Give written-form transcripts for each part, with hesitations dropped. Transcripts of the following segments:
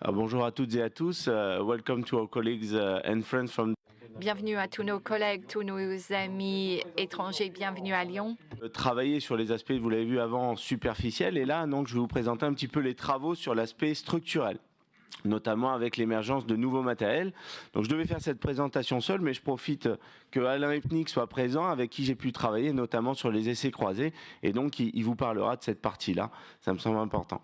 Bonjour à toutes et à tous. Welcome to our colleagues and friends from Bienvenue à tous nos collègues, tous nos amis étrangers, bienvenue à Lyon. travailler sur les aspects, vous l'avez vu avant, superficiels. Et là, donc, je vais vous présenter un petit peu les travaux sur l'aspect structurel, notamment avec l'émergence de nouveaux matériels. Donc je devais faire cette présentation seul, mais je profite que Alain Epnik soit présent, avec qui j'ai pu travailler, notamment sur les essais croisés. Et donc, il vous parlera de cette partie-là. Ça me semble important.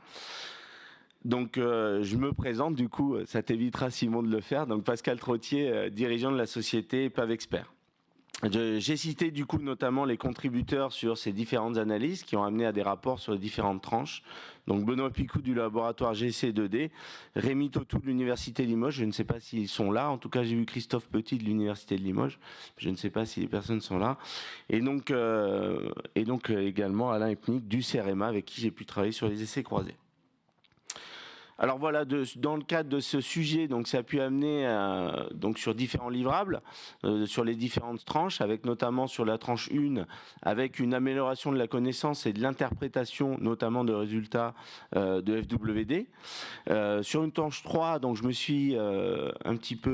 Donc, je me présente, du coup, ça t'évitera, Simon, de le faire. Donc, Pascal Trottier, dirigeant de la société PAV Expert. J'ai cité, du coup, notamment les contributeurs sur ces différentes analyses qui ont amené à des rapports sur les différentes tranches. Donc, Benoît Picou du laboratoire GC2D, Rémi Tautou de l'Université de Limoges, je ne sais pas s'ils sont là. En tout cas, j'ai vu Christophe Petit de l'Université de Limoges. Je ne sais pas si les personnes sont là. Et donc également Alain Epnik du CEREMA, avec qui j'ai pu travailler sur les essais croisés. Alors voilà, dans le cadre de ce sujet, donc ça a pu amener donc sur différents livrables, sur les différentes tranches, avec notamment sur la tranche 1, avec une amélioration de la connaissance et de l'interprétation, notamment de résultats de FWD. Sur une tranche 3, donc je me suis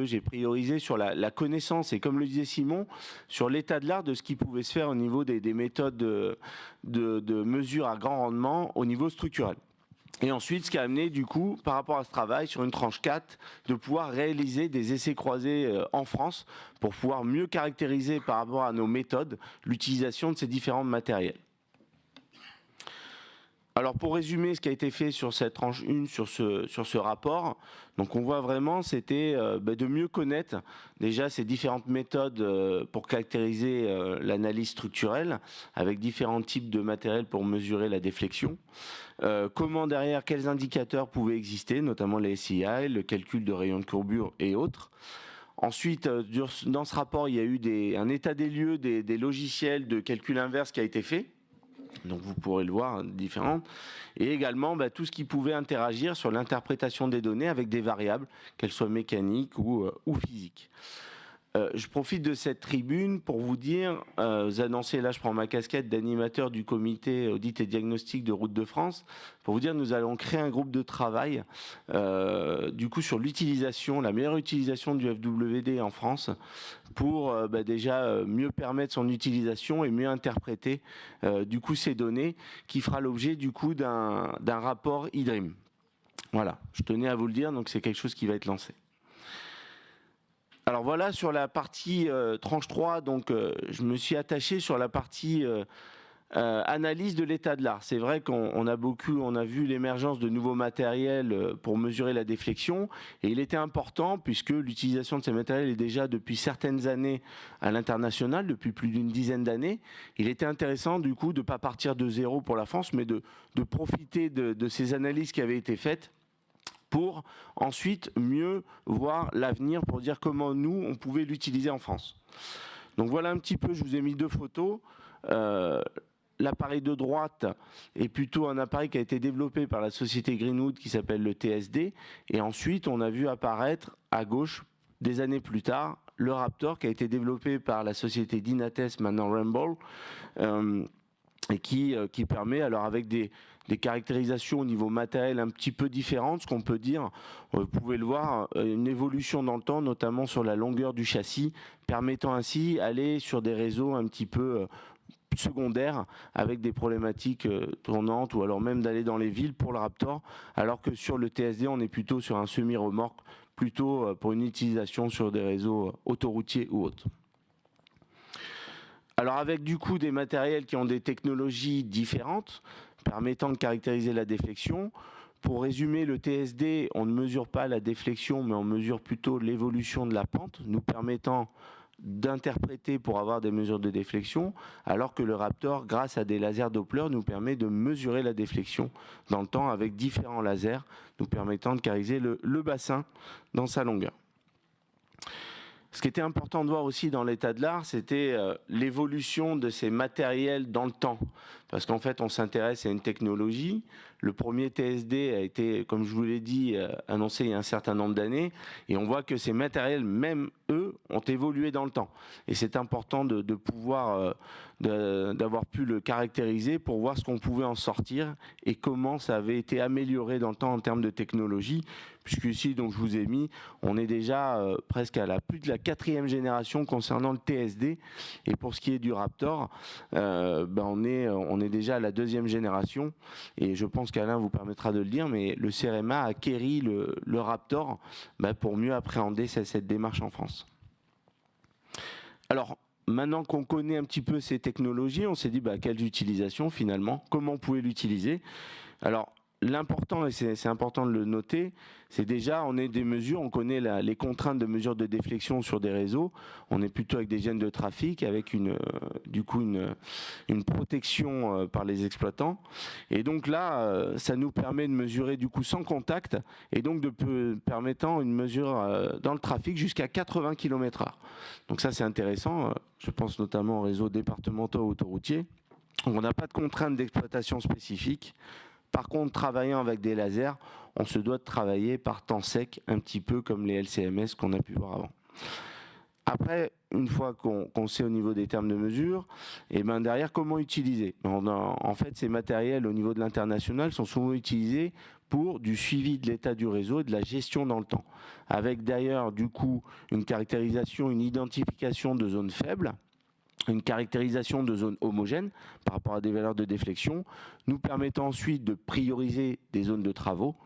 j'ai priorisé sur la connaissance et, comme le disait Simon, sur l'état de l'art de ce qui pouvait se faire au niveau des méthodes de mesure à grand rendement au niveau structurel. Et ensuite, ce qui a amené, du coup, par rapport à ce travail, sur une tranche 4, de pouvoir réaliser des essais croisés en France pour pouvoir mieux caractériser par rapport à nos méthodes l'utilisation de ces différents matériels. Alors, pour résumer ce qui a été fait sur cette tranche 1, sur ce rapport, donc on voit vraiment, c'était de mieux connaître déjà ces différentes méthodes pour caractériser l'analyse structurelle, avec différents types de matériel pour mesurer la déflexion. Comment derrière, quels indicateurs pouvaient exister, notamment les SII, le calcul de rayons de courbure et autres. Ensuite, dans ce rapport, il y a eu un état des lieux des logiciels de calcul inverse qui a été fait. Donc vous pourrez le voir, différentes. Et également tout ce qui pouvait interagir sur l'interprétation des données avec des variables, qu'elles soient mécaniques ou physiques. Je profite de cette tribune pour vous dire, vous annoncer, là je prends ma casquette d'animateur du comité audit et diagnostic de Route de France, pour vous dire nous allons créer un groupe de travail du coup sur l'utilisation, la meilleure utilisation du FWD en France pour déjà mieux permettre son utilisation et mieux interpréter du coup ces données, qui fera l'objet du coup d'un rapport IDRIM. Voilà, je tenais à vous le dire, donc c'est quelque chose qui va être lancé. Alors voilà, sur la partie tranche 3, donc je me suis attaché sur la partie analyse de l'état de l'art. C'est vrai qu'on a vu l'émergence de nouveaux matériels pour mesurer la déflexion, et il était important, puisque l'utilisation de ces matériels est déjà depuis certaines années à l'international, depuis plus d'une dizaine d'années. Il était intéressant du coup de ne pas partir de zéro pour la France, mais de profiter de ces analyses qui avaient été faites pour ensuite mieux voir l'avenir, pour dire comment nous, on pouvait l'utiliser en France. Donc voilà un petit peu, je vous ai mis deux photos. L'appareil de droite est plutôt un appareil qui a été développé par la société Greenwood, qui s'appelle le TSD. Et ensuite, on a vu apparaître à gauche, des années plus tard, le Raptor, qui a été développé par la société Dynates, maintenant Rainbow, et qui permet, alors avec des caractérisations au niveau matériel un petit peu différentes, ce qu'on peut dire, vous pouvez le voir, une évolution dans le temps, notamment sur la longueur du châssis, permettant ainsi d'aller sur des réseaux un petit peu secondaires, avec des problématiques tournantes, ou alors même d'aller dans les villes pour le Raptor, alors que sur le TSD, on est plutôt sur un semi-remorque, plutôt pour une utilisation sur des réseaux autoroutiers ou autres. Alors avec du coup des matériels qui ont des technologies différentes, permettant de caractériser la déflexion. Pour résumer, le TSD, on ne mesure pas la déflexion, mais on mesure plutôt l'évolution de la pente, nous permettant d'interpréter pour avoir des mesures de déflexion, alors que le Raptor, grâce à des lasers Doppler, nous permet de mesurer la déflexion dans le temps avec différents lasers, nous permettant de caractériser le bassin dans sa longueur. Ce qui était important de voir aussi dans l'état de l'art, c'était l'évolution de ces matériels dans le temps. Parce qu'en fait, on s'intéresse à une technologie. Le premier TSD a été, comme je vous l'ai dit, annoncé il y a un certain nombre d'années. Et on voit que ces matériels, même eux, ont évolué dans le temps. Et c'est important de pouvoir, d'avoir pu le caractériser pour voir ce qu'on pouvait en sortir et comment ça avait été amélioré dans le temps en termes de technologie. Puisque ici, donc, je vous ai mis, on est déjà presque à plus de la 4e génération concernant le TSD. Et pour ce qui est du Raptor, on est déjà à la 2e génération. Et je pense qu'Alain vous permettra de le dire, mais le CEREMA a acquéri le Raptor pour mieux appréhender cette démarche en France. Alors, maintenant qu'on connaît un petit peu ces technologies, on s'est dit quelles utilisations finalement, comment on pouvait l'utiliser. Alors, l'important, et c'est important de le noter, c'est déjà, on est des mesures, on connaît les contraintes de mesure de déflexion sur des réseaux. On est plutôt avec des gènes de trafic, avec une protection par les exploitants. Et donc là, ça nous permet de mesurer du coup sans contact, et donc permettant une mesure dans le trafic jusqu'à 80 km/h. Donc ça, c'est intéressant. Je pense notamment aux réseaux départementaux autoroutiers. On n'a pas de contraintes d'exploitation spécifiques. Par contre, travaillant avec des lasers, on se doit de travailler par temps sec, un petit peu comme les LCMS qu'on a pu voir avant. Après, une fois qu'on sait au niveau des termes de mesure, et derrière, comment utiliser ? En fait, ces matériels au niveau de l'international sont souvent utilisés pour du suivi de l'état du réseau et de la gestion dans le temps. Avec d'ailleurs, du coup, une caractérisation, une identification de zones faibles, une caractérisation de zones homogènes par rapport à des valeurs de déflexion, nous permettant ensuite de prioriser des zones de travaux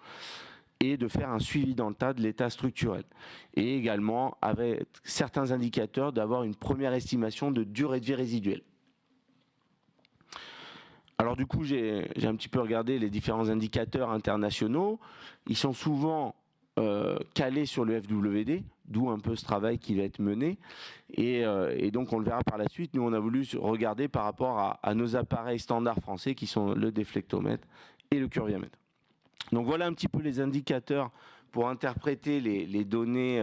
et de faire un suivi dans le tas de l'état structurel. Et également, avec certains indicateurs, d'avoir une première estimation de durée de vie résiduelle. Alors du coup, j'ai un petit peu regardé les différents indicateurs internationaux. Ils sont souvent calé sur le FWD, d'où un peu ce travail qui va être mené. Et donc, on le verra par la suite. Nous, on a voulu regarder par rapport à nos appareils standards français qui sont le déflectomètre et le curviamètre. Donc, voilà un petit peu les indicateurs pour interpréter les données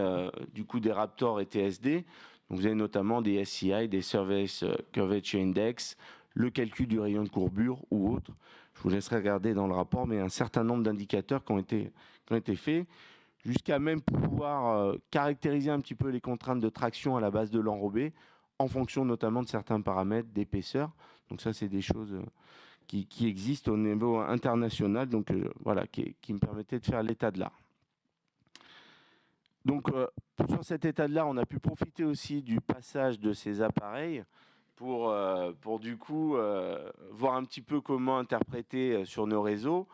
du coup des Raptor et TSD. Donc, vous avez notamment des SCI, des Surface Curvature Index, le calcul du rayon de courbure ou autre. Je vous laisserai regarder dans le rapport, mais un certain nombre d'indicateurs qui ont été faits, jusqu'à même pouvoir caractériser un petit peu les contraintes de traction à la base de l'enrobé, en fonction notamment de certains paramètres d'épaisseur. Donc ça, c'est des choses qui existent au niveau international, donc voilà, qui me permettaient de faire l'état de l'art. Donc sur cet état de l'art, on a pu profiter aussi du passage de ces appareils pour du coup voir un petit peu comment interpréter sur nos réseaux.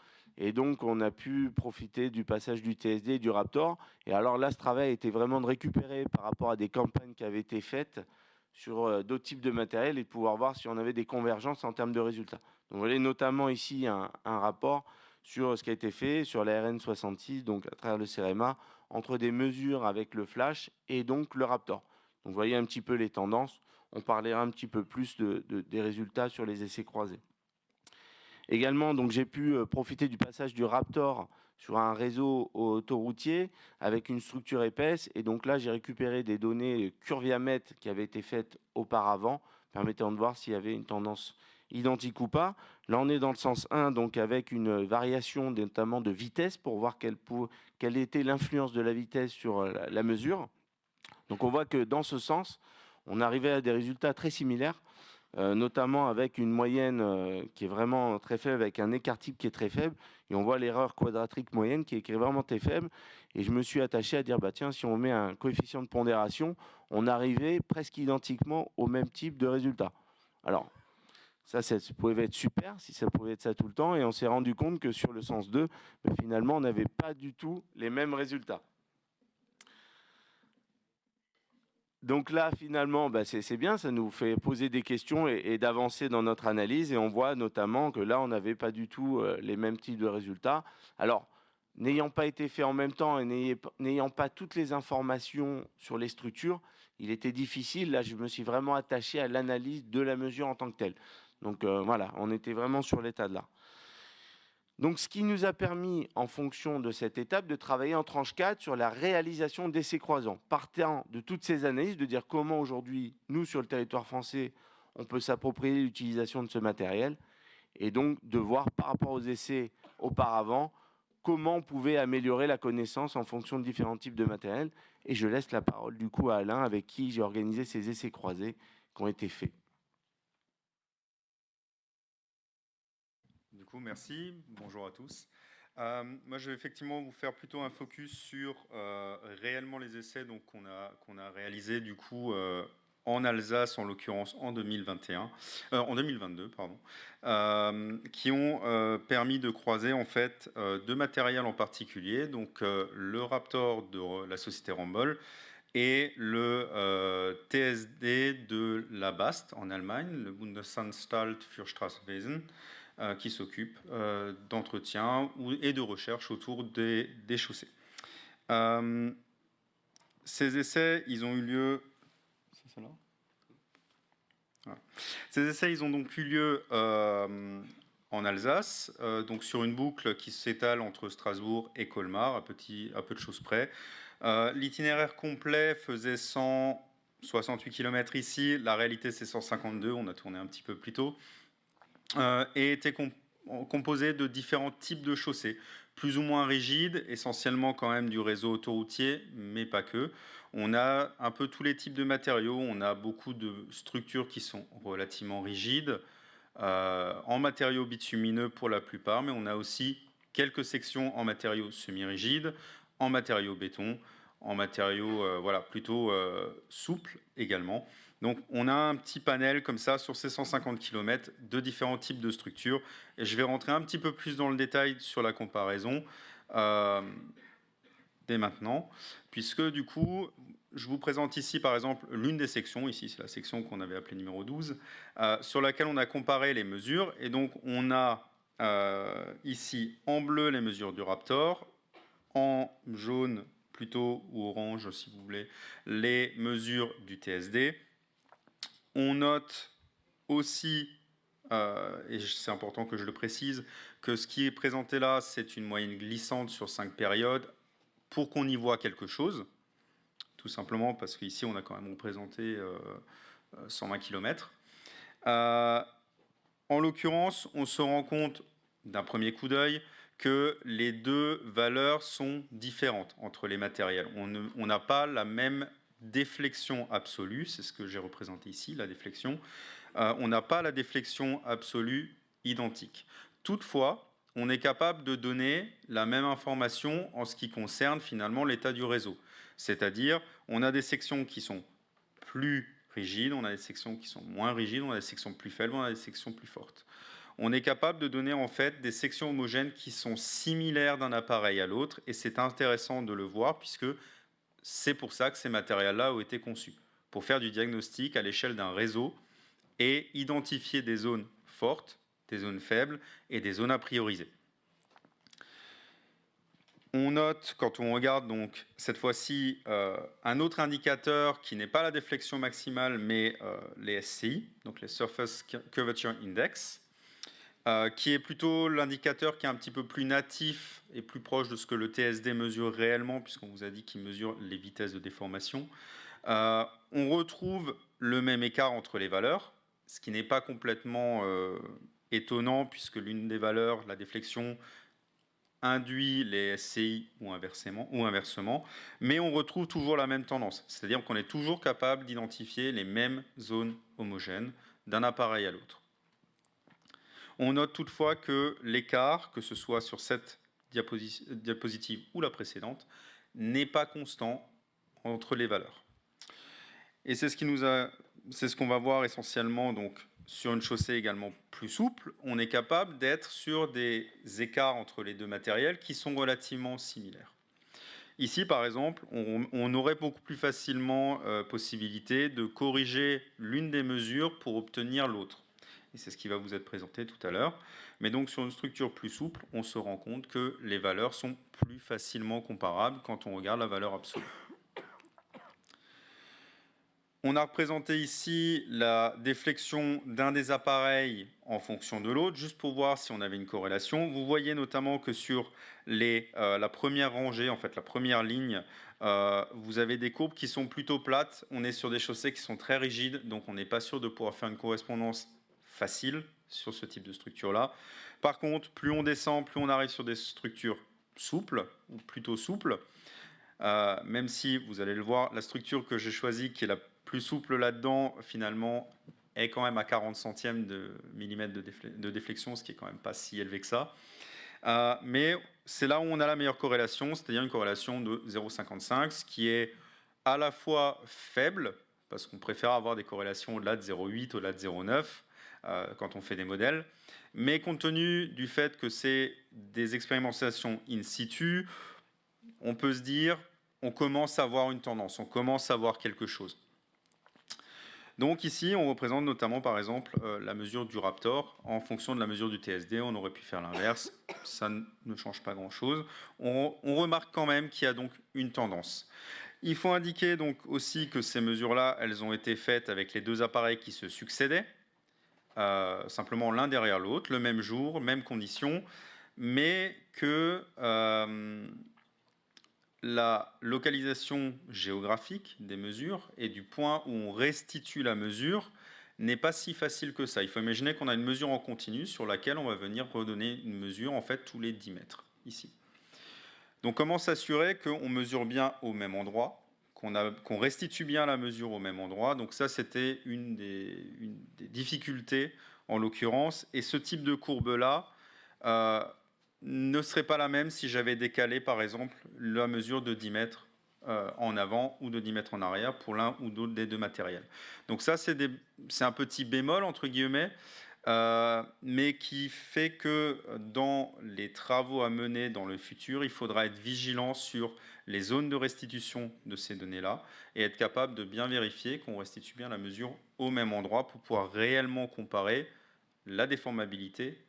Et donc, on a pu profiter du passage du TSD et du Raptor. Et alors là, ce travail était vraiment de récupérer par rapport à des campagnes qui avaient été faites sur d'autres types de matériel et de pouvoir voir si on avait des convergences en termes de résultats. Donc, vous voyez notamment ici un rapport sur ce qui a été fait sur la RN66, donc à travers le CEREMA, entre des mesures avec le flash et donc le Raptor. Donc, vous voyez un petit peu les tendances. On parlera un petit peu plus des résultats sur les essais croisés. Également, donc j'ai pu profiter du passage du Raptor sur un réseau autoroutier avec une structure épaisse. Et donc là, j'ai récupéré des données curviamètre qui avaient été faites auparavant, permettant de voir s'il y avait une tendance identique ou pas. Là, on est dans le sens 1, donc avec une variation notamment de vitesse pour voir quelle était l'influence de la vitesse sur la mesure. Donc on voit que dans ce sens, on arrivait à des résultats très similaires. Notamment avec une moyenne qui est vraiment très faible, avec un écart type qui est très faible, et on voit l'erreur quadratique moyenne qui est vraiment très faible, et je me suis attaché à dire, tiens, si on met un coefficient de pondération, on arrivait presque identiquement au même type de résultat. Alors, ça pouvait être super, si ça pouvait être ça tout le temps, et on s'est rendu compte que sur le sens 2, finalement, on n'avait pas du tout les mêmes résultats. Donc là, finalement, c'est bien, ça nous fait poser des questions et d'avancer dans notre analyse. Et on voit notamment que là, on n'avait pas du tout les mêmes types de résultats. Alors, n'ayant pas été fait en même temps et n'ayant pas toutes les informations sur les structures, il était difficile. Là, je me suis vraiment attaché à l'analyse de la mesure en tant que telle. Donc voilà, on était vraiment sur l'état de l'art. Donc, ce qui nous a permis, en fonction de cette étape, de travailler en tranche 4 sur la réalisation d'essais croisants, partant de toutes ces analyses, de dire comment aujourd'hui, nous, sur le territoire français, on peut s'approprier l'utilisation de ce matériel, et donc de voir par rapport aux essais auparavant, comment on pouvait améliorer la connaissance en fonction de différents types de matériel. Et je laisse la parole du coup à Alain, avec qui j'ai organisé ces essais croisés qui ont été faits. Du coup, merci. Bonjour à tous. Moi, je vais effectivement vous faire plutôt un focus sur réellement les essais qu'on a réalisés du coup en Alsace, en l'occurrence en 2022, pardon, qui ont permis de croiser en fait deux matériels en particulier, donc le Raptor de la société Ramboll et le TSD de la BAST en Allemagne, le Bundesanstalt für Straßenwesen, qui s'occupe d'entretien et de recherche autour des chaussées. Ces essais, ils ont eu lieu... C'est ça là ? Voilà. Ces essais, ils ont donc eu lieu en Alsace, donc sur une boucle qui s'étale entre Strasbourg et Colmar, à peu de choses près. L'itinéraire complet faisait 168 km ici, la réalité c'est 152, on a tourné un petit peu plus tôt. Et était composé de différents types de chaussées, plus ou moins rigides, essentiellement quand même du réseau autoroutier, mais pas que. On a un peu tous les types de matériaux, on a beaucoup de structures qui sont relativement rigides, en matériaux bitumineux pour la plupart, mais on a aussi quelques sections en matériaux semi-rigides, en matériaux béton, en matériaux plutôt souples également. Donc on a un petit panel comme ça sur ces 150 km de différents types de structures. Et je vais rentrer un petit peu plus dans le détail sur la comparaison dès maintenant, puisque du coup, je vous présente ici par exemple l'une des sections, ici c'est la section qu'on avait appelée numéro 12, sur laquelle on a comparé les mesures. Et donc on a ici en bleu les mesures du Raptor, en jaune plutôt ou orange si vous voulez, les mesures du TSD. On note aussi, et c'est important que je le précise, que ce qui est présenté là, c'est une moyenne glissante sur 5 périodes pour qu'on y voit quelque chose, tout simplement parce qu'ici, on a quand même représenté 120 km. En l'occurrence, on se rend compte d'un premier coup d'œil que les deux valeurs sont différentes entre les matériels. On n'a pas la même déflexion absolue, c'est ce que j'ai représenté ici, la déflexion. On n'a pas la déflexion absolue identique. Toutefois, on est capable de donner la même information en ce qui concerne finalement l'état du réseau. C'est-à-dire, on a des sections qui sont plus rigides, on a des sections qui sont moins rigides, on a des sections plus faibles, on a des sections plus fortes. On est capable de donner en fait des sections homogènes qui sont similaires d'un appareil à l'autre, et c'est intéressant de le voir puisque c'est pour ça que ces matériels-là ont été conçus, pour faire du diagnostic à l'échelle d'un réseau et identifier des zones fortes, des zones faibles et des zones à prioriser. On note, quand on regarde donc cette fois-ci un autre indicateur qui n'est pas la déflexion maximale, mais les SCI, donc les Surface Curvature Index, qui est plutôt l'indicateur qui est un petit peu plus natif et plus proche de ce que le TSD mesure réellement, puisqu'on vous a dit qu'il mesure les vitesses de déformation. On retrouve le même écart entre les valeurs, ce qui n'est pas complètement étonnant, puisque l'une des valeurs, la déflexion, induit les SCI ou inversement, mais on retrouve toujours la même tendance, c'est-à-dire qu'on est toujours capable d'identifier les mêmes zones homogènes d'un appareil à l'autre. On note toutefois que l'écart, que ce soit sur cette diapositive ou la précédente, n'est pas constant entre les valeurs. Et c'est ce qu'on va voir essentiellement donc, sur une chaussée également plus souple. On est capable d'être sur des écarts entre les deux matériels qui sont relativement similaires. Ici, par exemple, on aurait beaucoup plus facilement possibilité de corriger l'une des mesures pour obtenir l'autre. Et c'est ce qui va vous être présenté tout à l'heure. Mais donc, sur une structure plus souple, on se rend compte que les valeurs sont plus facilement comparables quand on regarde la valeur absolue. On a représenté ici la déflexion d'un des appareils en fonction de l'autre, juste pour voir si on avait une corrélation. Vous voyez notamment que sur la première rangée, en fait la première ligne, vous avez des courbes qui sont plutôt plates. On est sur des chaussées qui sont très rigides, donc on n'est pas sûr de pouvoir faire une correspondance facile sur ce type de structure-là. Par contre, plus on descend, plus on arrive sur des structures souples, ou plutôt souples, même si, vous allez le voir, la structure que j'ai choisie, qui est la plus souple là-dedans, finalement, est quand même à 40 centièmes de millimètre de déflexion, ce qui est quand même pas si élevé que ça. Mais c'est là où on a la meilleure corrélation, c'est-à-dire une corrélation de 0,55, ce qui est à la fois faible, parce qu'on préfère avoir des corrélations au-delà de 0,8, au-delà de 0,9, quand on fait des modèles, mais compte tenu du fait que c'est des expérimentations in situ, on peut se dire, on commence à voir une tendance, on commence à voir quelque chose. Donc ici, on représente notamment, par exemple, la mesure du Raptor. En fonction de la mesure du TSD, on aurait pu faire l'inverse. Ça ne change pas grand-chose. On remarque quand même qu'il y a donc une tendance. Il faut indiquer donc aussi que ces mesures-là, elles ont été faites avec les deux appareils qui se succédaient, simplement l'un derrière l'autre, le même jour, même condition, mais que la localisation géographique des mesures et du point où on restitue la mesure n'est pas si facile que ça. Il faut imaginer qu'on a une mesure en continu sur laquelle on va venir redonner une mesure en fait tous les 10 mètres ici. Donc comment s'assurer qu'on mesure bien au même endroit, qu'on restitue bien la mesure au même endroit. Donc ça, c'était une des difficultés en l'occurrence. Et ce type de courbe-là ne serait pas la même si j'avais décalé, par exemple, la mesure de 10 mètres en avant ou de 10 mètres en arrière pour l'un ou l'autre des deux matériels. Donc ça, c'est un petit bémol, entre guillemets, mais qui fait que dans les travaux à mener dans le futur, il faudra être vigilant sur les zones de restitution de ces données-là et être capable de bien vérifier qu'on restitue bien la mesure au même endroit pour pouvoir réellement comparer la déformabilité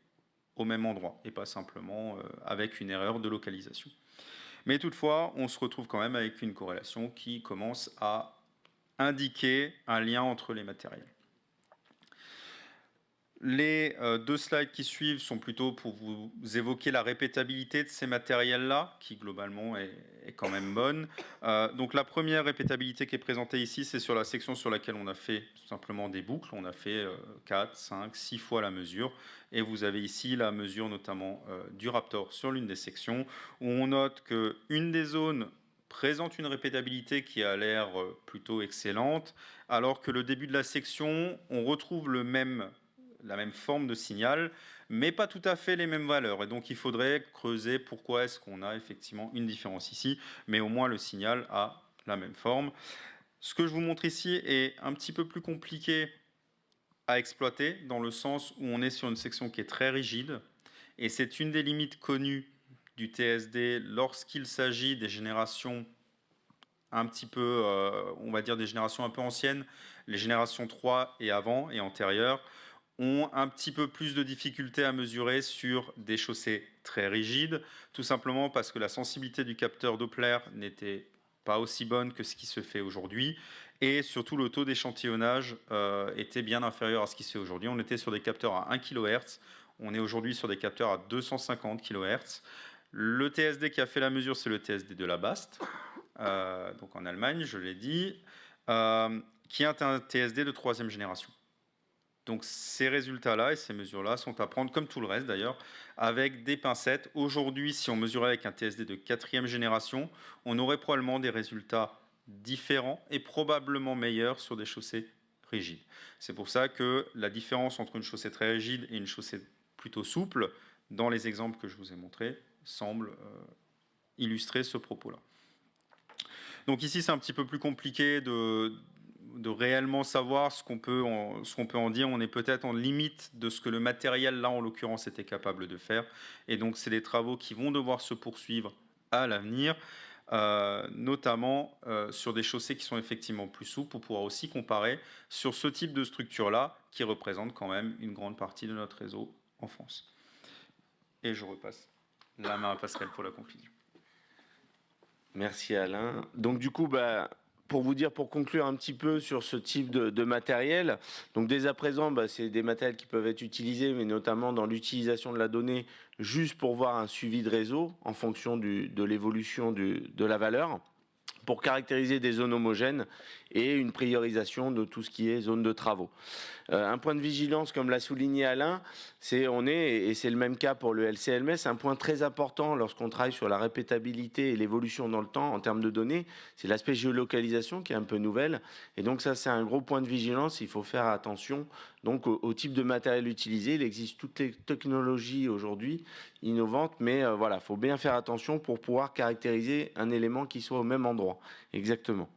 au même endroit et pas simplement avec une erreur de localisation. Mais toutefois, on se retrouve quand même avec une corrélation qui commence à indiquer un lien entre les matériels. Les deux slides qui suivent sont plutôt pour vous évoquer la répétabilité de ces matériels-là, qui globalement est quand même bonne. Donc la première répétabilité qui est présentée ici, c'est sur la section sur laquelle on a fait tout simplement des boucles. On a fait 4, 5, 6 fois la mesure. Et vous avez ici la mesure notamment du Raptor sur l'une des sections, où on note qu'une des zones présente une répétabilité qui a l'air plutôt excellente, alors que le début de la section, on retrouve la même forme de signal, mais pas tout à fait les mêmes valeurs. Et donc, il faudrait creuser pourquoi est-ce qu'on a effectivement une différence ici, mais au moins le signal a la même forme. Ce que je vous montre ici est un petit peu plus compliqué à exploiter, dans le sens où on est sur une section qui est très rigide, et c'est une des limites connues du TSD lorsqu'il s'agit des générations un petit peu, on va dire des générations un peu anciennes, les générations 3 et avant et antérieures, ont un petit peu plus de difficultés à mesurer sur des chaussées très rigides, tout simplement parce que la sensibilité du capteur Doppler n'était pas aussi bonne que ce qui se fait aujourd'hui, et surtout le taux d'échantillonnage était bien inférieur à ce qui se fait aujourd'hui. On était sur des capteurs à 1 kHz, on est aujourd'hui sur des capteurs à 250 kHz. Le TSD qui a fait la mesure, c'est le TSD de la BAST, donc en Allemagne, je l'ai dit, qui est un TSD de 3e génération. Donc ces résultats-là et ces mesures-là sont à prendre, comme tout le reste d'ailleurs, avec des pincettes. Aujourd'hui, si on mesurait avec un TSD de 4e génération, on aurait probablement des résultats différents et probablement meilleurs sur des chaussées rigides. C'est pour ça que la différence entre une chaussée très rigide et une chaussée plutôt souple, dans les exemples que je vous ai montrés, semble illustrer ce propos-là. Donc ici, c'est un petit peu plus compliqué de réellement savoir ce qu'on peut en dire. On est peut-être en limite de ce que le matériel, là, en l'occurrence, était capable de faire. Et donc, c'est des travaux qui vont devoir se poursuivre à l'avenir, notamment sur des chaussées qui sont effectivement plus souples, pour pouvoir aussi comparer sur ce type de structure-là, qui représente quand même une grande partie de notre réseau en France. Et je repasse la main à Pascal pour la conclusion. Merci Alain. Donc du coup, pour vous dire, pour conclure un petit peu sur ce type de matériel, donc dès à présent, c'est des matériels qui peuvent être utilisés, mais notamment dans l'utilisation de la donnée, juste pour voir un suivi de réseau en fonction de l'évolution de la valeur, pour caractériser des zones homogènes et une priorisation de tout ce qui est zone de travaux. Un point de vigilance, comme l'a souligné Alain, et c'est le même cas pour le LCMS, un point très important lorsqu'on travaille sur la répétabilité et l'évolution dans le temps en termes de données, c'est l'aspect géolocalisation qui est un peu nouvelle. Et donc ça, c'est un gros point de vigilance. Il faut faire attention donc au type de matériel utilisé. Il existe toutes les technologies aujourd'hui innovantes, mais voilà, il faut bien faire attention pour pouvoir caractériser un élément qui soit au même endroit. Exactement.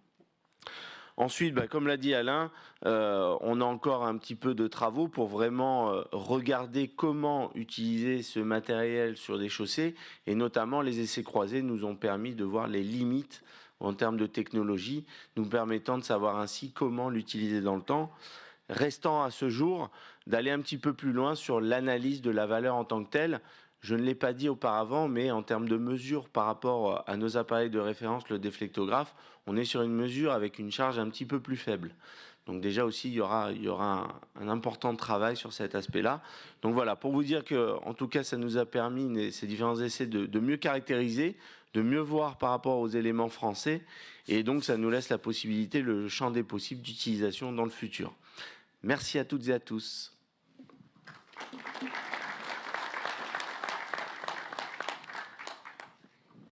Ensuite, comme l'a dit Alain, on a encore un petit peu de travaux pour vraiment regarder comment utiliser ce matériel sur des chaussées, et notamment les essais croisés nous ont permis de voir les limites en termes de technologie, nous permettant de savoir ainsi comment l'utiliser dans le temps. Restant à ce jour d'aller un petit peu plus loin sur l'analyse de la valeur en tant que telle. Je ne l'ai pas dit auparavant, mais en termes de mesure par rapport à nos appareils de référence, le déflectographe, on est sur une mesure avec une charge un petit peu plus faible. Donc déjà aussi, il y aura un important travail sur cet aspect-là. Donc voilà, pour vous dire que, en tout cas, ça nous a permis, ces différents essais, de mieux caractériser, de mieux voir par rapport aux éléments français. Et donc, ça nous laisse la possibilité, le champ des possibles d'utilisation dans le futur. Merci à toutes et à tous.